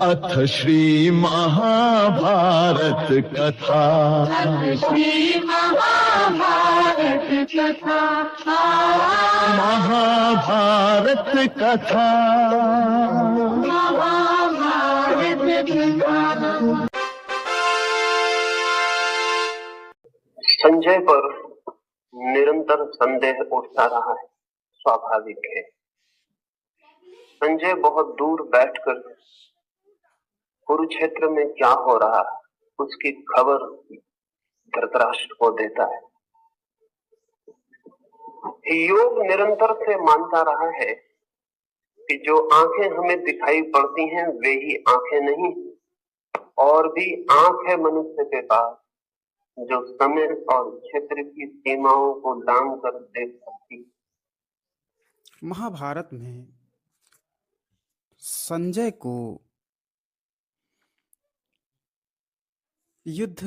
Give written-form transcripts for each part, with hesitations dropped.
अथ श्री महाभारत कथा। श्री महाभारत कथा। महाभारत कथा। महाभारत कथा। संजय पर निरंतर संदेह उठता रहा है, स्वाभाविक है। संजय बहुत दूर बैठकर कुरुक्षेत्र में क्या हो रहा है उसकी खबर धृतराष्ट्र को देता है। योग निरंतर से मानता रहा है कि जो आंखें हमें दिखाई पड़ती हैं वे ही आंखें नहीं, और भी आंख है मनुष्य के पास जो समय और क्षेत्र की सीमाओं को लांघ कर देख सकती। महाभारत में संजय को युद्ध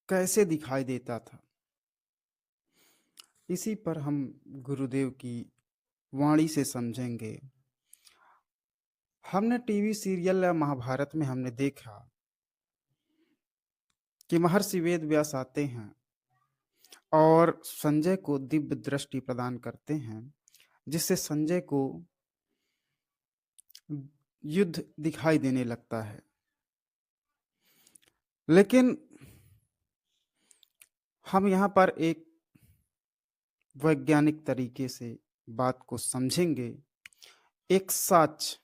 कैसे दिखाई देता था, इसी पर हम गुरुदेव की वाणी से समझेंगे। हमने टीवी सीरियल या महाभारत में हमने देखा कि महर्षि वेद व्यास आते हैं और संजय को दिव्य दृष्टि प्रदान करते हैं, जिससे संजय को युद्ध दिखाई देने लगता है। लेकिन हम यहाँ पर एक वैज्ञानिक तरीके से बात को समझेंगे, एक सच,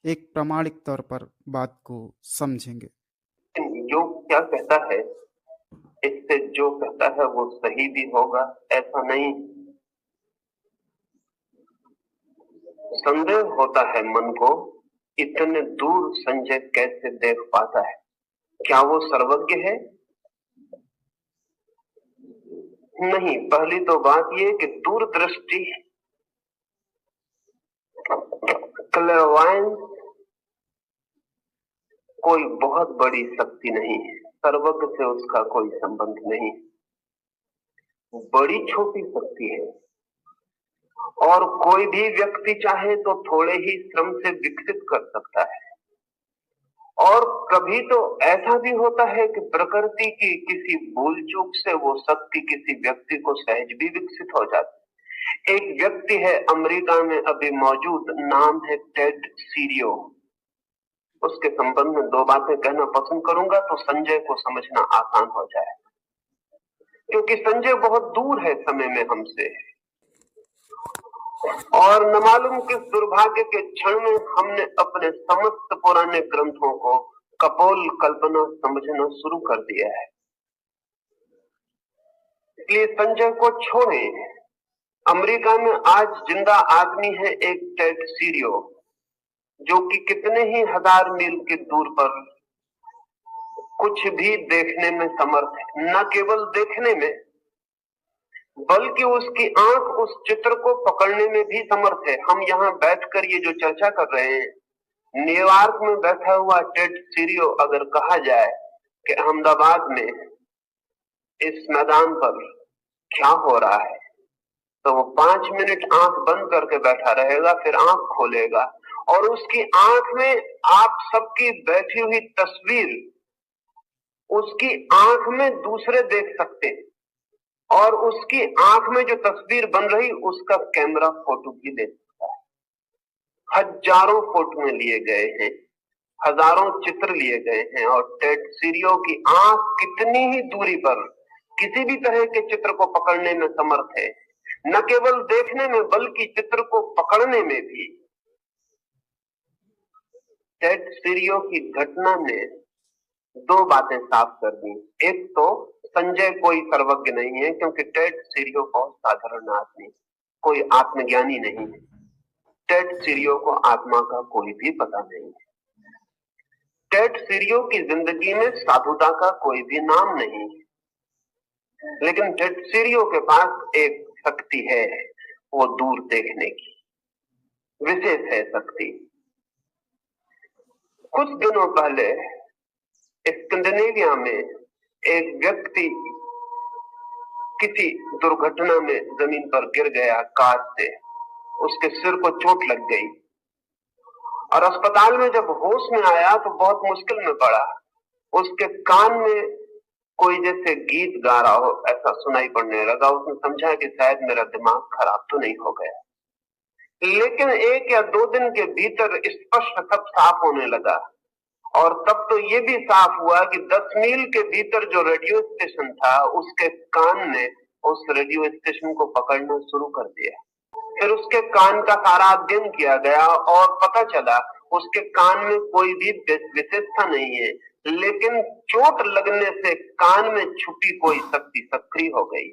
एक प्रामाणिक तौर पर बात को समझेंगे। योग क्या कहता है, इससे जो कहता है वो सही भी होगा ऐसा नहीं। संदेह होता है मन को, इतने दूर संजय कैसे देख पाता है, क्या वो सर्वज्ञ है? नहीं। पहली तो बात ये कि दूरदृष्टि, क्लेरवायंस कोई बहुत बड़ी शक्ति नहीं है, सर्वज्ञ से उसका कोई संबंध नहीं। बड़ी छोटी शक्ति है, और कोई भी व्यक्ति चाहे तो थोड़े ही श्रम से विकसित कर सकता है। और कभी तो ऐसा भी होता है कि प्रकृति की किसी भूल चूक से वो शक्ति किसी व्यक्ति को सहज भी विकसित हो जाती। एक व्यक्ति है अमेरिका में अभी मौजूद, नाम है टेड सीरियो। उसके संबंध में दो बातें कहना पसंद करूंगा तो संजय को समझना आसान हो जाए, क्योंकि संजय बहुत दूर है समय में हमसे, और न मालूम किस दुर्भाग्य के क्षण में हमने अपने समस्त पुराने ग्रंथों को कपोल कल्पना समझना शुरू कर दिया है। इसलिए संजय को छोड़ें। अमेरिका में आज जिंदा आदमी है एक टेड सीरियो, जो कि कितने ही हजार मील की दूर पर कुछ भी देखने में समर्थ है। न केवल देखने में, बल्कि उसकी आंख उस चित्र को पकड़ने में भी समर्थ है। हम यहाँ बैठकर ये जो चर्चा कर रहे हैं, न्यूयॉर्क में बैठा हुआ टेड सीरियो अगर कहा जाए कि अहमदाबाद में इस मैदान पर क्या हो रहा है, तो वो 5 मिनट आंख बंद करके बैठा रहेगा, फिर आंख खोलेगा और उसकी आंख में आप सबकी बैठी हुई तस्वीर उसकी आंख में दूसरे देख सकते हैं, और उसकी आंख में जो तस्वीर बन रही उसका कैमरा फोटो भी ले सकता है। हजारों फोटो लिए गए हैं, हजारों चित्र लिए गए हैं, और टेड सीरियो की आंख कितनी ही दूरी पर किसी भी तरह के चित्र को पकड़ने में समर्थ है। न केवल देखने में बल्कि चित्र को पकड़ने में भी। टेड सीरियो की घटना ने दो बातें साफ कर दी। एक तो संजय कोई सर्वज्ञ नहीं है, क्योंकि टेड सीरियो बहुत साधारण आदमी, कोई आत्मज्ञानी नहीं है। टेड सीरियो को आत्मा का कोई भी पता नहीं है। टेड सीरियो की जिंदगी में साधुता का कोई भी नाम नहीं है, लेकिन टेड सीरियो के पास एक शक्ति है, वो दूर देखने की विशेष है शक्ति। कुछ दिनों पहले स्कैंडिनेविया में एक व्यक्ति किसी दुर्घटना में जमीन पर गिर गया कार से, उसके सिर को चोट लग गई और अस्पताल में जब होश में आया तो बहुत मुश्किल में पड़ा। उसके कान में कोई जैसे गीत गा रहा हो ऐसा सुनाई पड़ने लगा। उसने समझा कि शायद मेरा दिमाग खराब तो नहीं हो गया, लेकिन 1 या 2 दिन के भीतर स्पष्ट सब साफ होने लगा। और तब तो ये भी साफ हुआ कि 10 मील के भीतर जो रेडियो स्टेशन था उसके कान ने उस रेडियो स्टेशन को पकड़ना शुरू कर दिया। फिर उसके कान का सारा अध्ययन किया गया और पता चला उसके कान में कोई भी विशेषता नहीं है, लेकिन चोट लगने से कान में छुपी कोई शक्ति सक्रिय हो गई।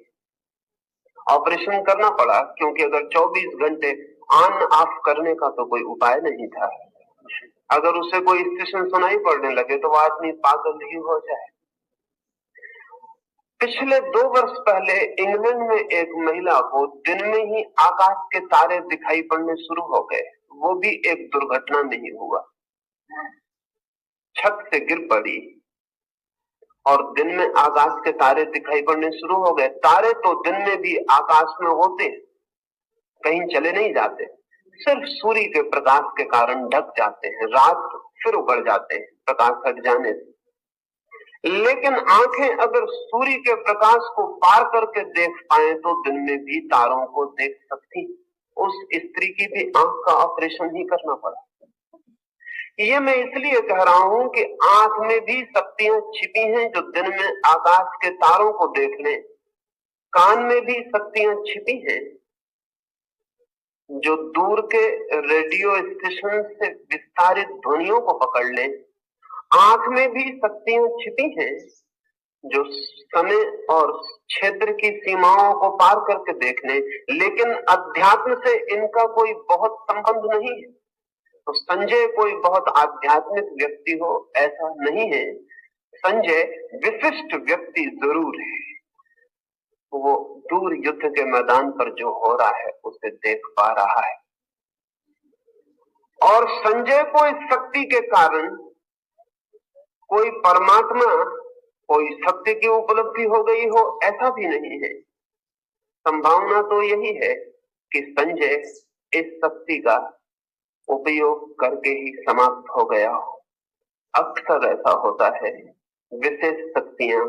ऑपरेशन करना पड़ा, क्योंकि अगर 24 घंटे ऑन ऑफ करने का तो कोई उपाय नहीं था। अगर उसे कोई स्टेशन सुनाई पड़ने लगे तो वो आदमी पागल ही हो जाए। पिछले 2 वर्ष पहले इंग्लैंड में एक महिला को दिन में ही आकाश के तारे दिखाई पड़ने शुरू हो गए। वो भी एक दुर्घटना में ही हुआ। छत से गिर पड़ी और दिन में आकाश के तारे दिखाई पड़ने शुरू हो गए। तारे तो दिन में भी आकाश में होते, कहीं चले नहीं जाते, सिर्फ सूर्य के प्रकाश के कारण ढक जाते हैं। रात फिर उगड़ जाते हैं प्रकाश हट जाने से। लेकिन आंखें अगर सूर्य के प्रकाश को पार करके देख पाए तो दिन में भी तारों को देख सकती। उस स्त्री की भी आंख का ऑपरेशन ही करना पड़ा। ये मैं इसलिए कह रहा हूं कि आंख में भी शक्तियां छिपी हैं जो दिन में आकाश के तारों को देख लें। कान में भी शक्तियां छिपी हैं जो दूर के रेडियो स्टेशन से विस्तारित ध्वनियों को पकड़ लें। आंख में भी शक्तियां छिपी हैं जो समय और क्षेत्र की सीमाओं को पार करके देख लें, लेकिन अध्यात्म से इनका कोई बहुत संबंध नहीं है। तो संजय कोई बहुत आध्यात्मिक व्यक्ति हो ऐसा नहीं है। संजय विशिष्ट व्यक्ति जरूर है। वो दूर युद्ध के मैदान पर जो हो रहा है उसे देख पा रहा है, और संजय को इस शक्ति के कारण कोई परमात्मा, कोई शक्ति की उपलब्धि हो गई हो ऐसा भी नहीं है। संभावना तो यही है कि संजय इस शक्ति का उपयोग करके ही समाप्त हो गया हो। अक्सर ऐसा होता है, विशेष शक्तियां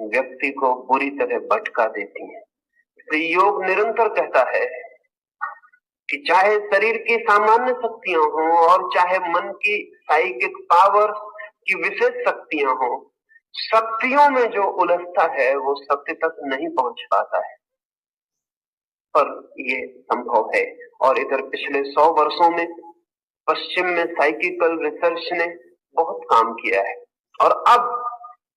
व्यक्ति को बुरी तरह भटका देती हैं। इसलिए योग निरंतर कहता है कि चाहे शरीर की सामान्य शक्तियां हों और चाहे मन की साइकिक पावर की विशेष शक्तियां हों, शक्तियों में जो उलझता है वो सत्य तक नहीं पहुंच पाता है। पर ये संभव है। और इधर पिछले 100 वर्षों में पश्चिम में साइकिकल रिसर्च ने बहुत काम किया है, और अब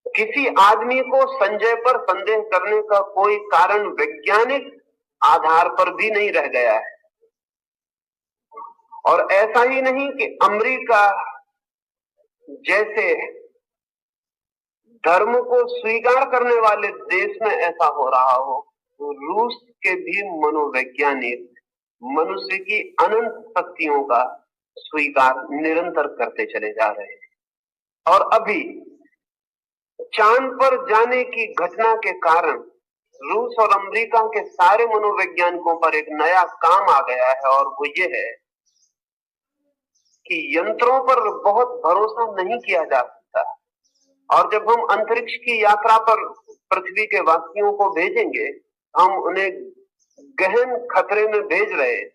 किसी आदमी को संजय पर संदेह करने का कोई कारण वैज्ञानिक आधार पर भी नहीं रह गया है। और ऐसा ही नहीं कि अमेरिका जैसे धर्म को स्वीकार करने वाले देश में ऐसा हो रहा हो, तो रूस के भी मनोवैज्ञानिक मनुष्य की अनंत शक्तियों का स्वीकार निरंतर करते चले जा रहे हैं। और अभी चांद पर जाने की घटना के कारण रूस और अमेरिका के सारे मनोवैज्ञानिकों पर एक नया काम आ गया है, और वो ये है कि यंत्रों पर बहुत भरोसा नहीं किया जा सकता। और जब हम अंतरिक्ष की यात्रा पर पृथ्वी के वासियों को भेजेंगे, हम उन्हें गहन खतरे में भेज रहे हैं,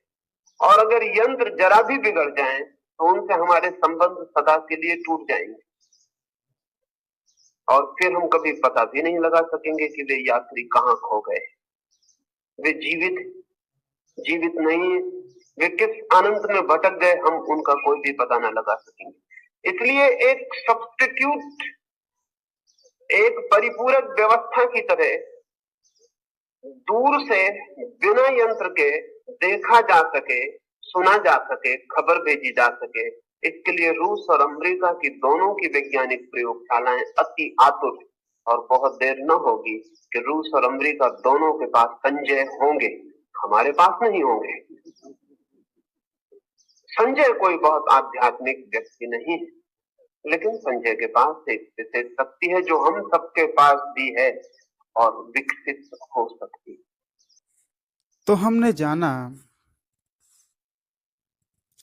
और अगर यंत्र जरा भी बिगड़ जाएं तो उनसे हमारे संबंध सदा के लिए टूट जाएंगे, और फिर हम कभी पता भी नहीं लगा सकेंगे कि वे यात्री कहां खो गए। वे जीवित नहीं, वे किस अनंत में भटक गए, हम उनका कोई भी पता न लगा सकेंगे। इसलिए एक सब्स्टिट्यूट, एक परिपूरक व्यवस्था की तरह दूर से बिना यंत्र के देखा जा सके, सुना जा सके, खबर भेजी जा सके, इसके लिए रूस और अमेरिका की दोनों की वैज्ञानिक प्रयोगशालाएं अति आतुर, और बहुत देर न होगी कि रूस और अमेरिका दोनों के पास संजय होंगे, हमारे पास नहीं होंगे। संजय कोई बहुत आध्यात्मिक व्यक्ति नहीं है, लेकिन संजय के पास एक विशेष शक्ति है जो हम सबके पास भी है और विकसित हो सकती है। तो हमने जाना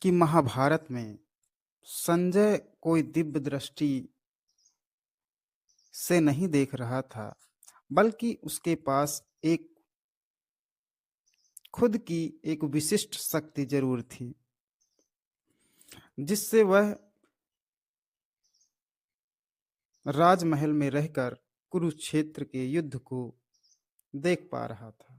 कि महाभारत में संजय कोई दिव्य दृष्टि से नहीं देख रहा था, बल्कि उसके पास एक खुद की एक विशिष्ट शक्ति जरूर थी, जिससे वह राजमहल में रहकर कुरुक्षेत्र के युद्ध को देख पा रहा था।